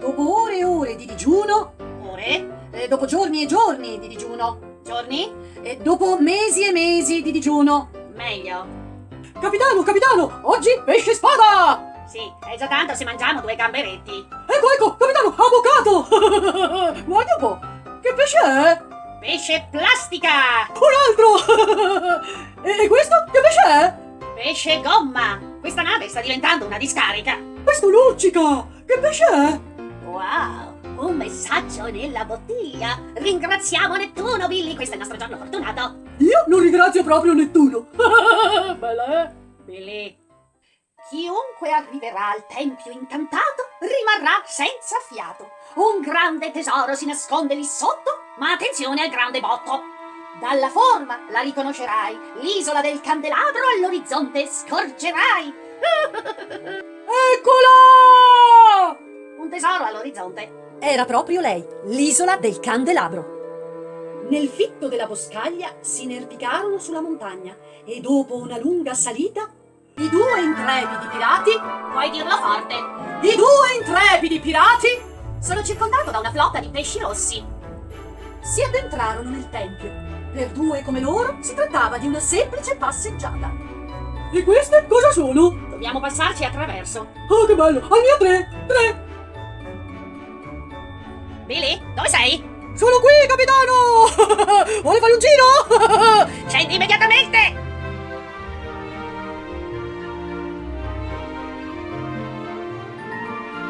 dopo ore e ore di digiuno, Ore? dopo giorni e giorni di digiuno, Giorni? dopo mesi e mesi di digiuno. Meglio. Capitano, oggi pesce spada! Sì, è già tanto se mangiamo 2 gamberetti. Ecco, capitano, avvocato! Guarda un po', che pesce è? Pesce plastica! Un altro! E questo che pesce è? Pesce gomma! Questa nave sta diventando una discarica. Questo luccica! Che pesce è? Wow! Un messaggio nella bottiglia! Ringraziamo Nettuno, Billy! Questo è il nostro giorno fortunato! Io non ringrazio proprio nessuno! Bella, eh? Billy! Chiunque arriverà al tempio incantato rimarrà senza fiato. Un grande tesoro si nasconde lì sotto, ma attenzione al grande botto! Dalla forma la riconoscerai, l'isola del candelabro all'orizzonte scorgerai. Eccola! Un tesoro all'orizzonte. Era proprio lei, l'isola del candelabro. Nel fitto della boscaglia si inerpicarono sulla montagna e dopo una lunga salita i due intrepidi pirati, Puoi dirlo forte. i due intrepidi pirati Sono circondato da una flotta di pesci rossi. si addentrarono nel tempio. Per due come loro si trattava di una semplice passeggiata. E queste cosa sono? Dobbiamo passarci attraverso. Oh, che bello! Al mio tre! Billy, dove sei? Sono qui, capitano! Vuole fare un giro? Scendi immediatamente!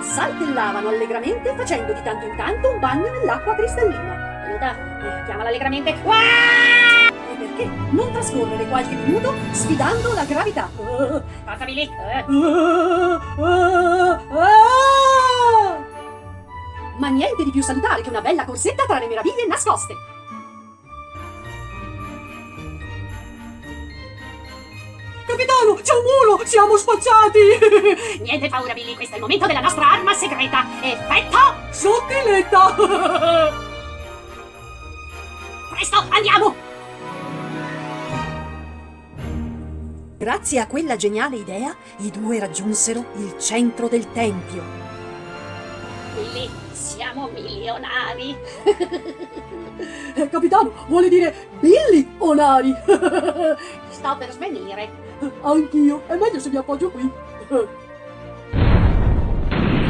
Saltellavano allegramente facendo di tanto in tanto un bagno nell'acqua cristallina. Aiuta, chiamala allegramente. Uah! E perché non trascorrere qualche minuto sfidando la gravità? Forza Billy. Ma niente di più salutare che una bella corsetta tra le meraviglie nascoste. Capitano, c'è un muro! Siamo spacciati! Niente paura Billy, questo è il momento della nostra arma segreta. Effetto! Sottiletta! Presto, andiamo! Grazie a quella geniale idea, i due raggiunsero il centro del tempio. Billy, siamo milionari. Capitano, vuole dire Billy Onari? Sto per svenire. Anch'io, è meglio se mi appoggio qui. Che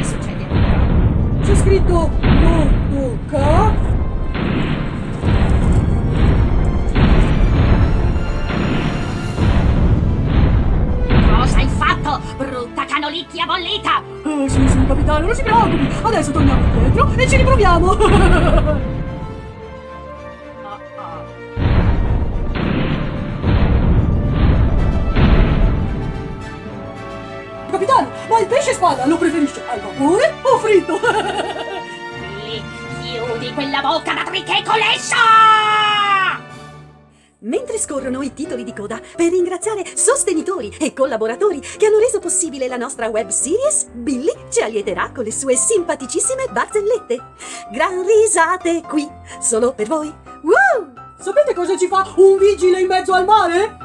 succede? C'è scritto non tocca. Cosa hai fatto, brutta canolicchia bollita? Sì, capitano, non si preoccupi. Adesso torniamo indietro e ci riproviamo. Capitano, ma il pesce spada lo preferisce al vapore o fritto? Billy, chiudi quella bocca da trichecolessa! Mentre scorrono i titoli di coda per ringraziare sostenitori e collaboratori che hanno reso possibile la nostra web series, Billy ci allieterà con le sue simpaticissime barzellette. Gran risate qui, solo per voi. Woo! Sapete cosa ci fa un vigile in mezzo al mare?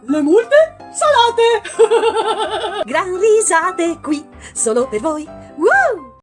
Le multe salate! Gran risate qui, solo per voi. Woo!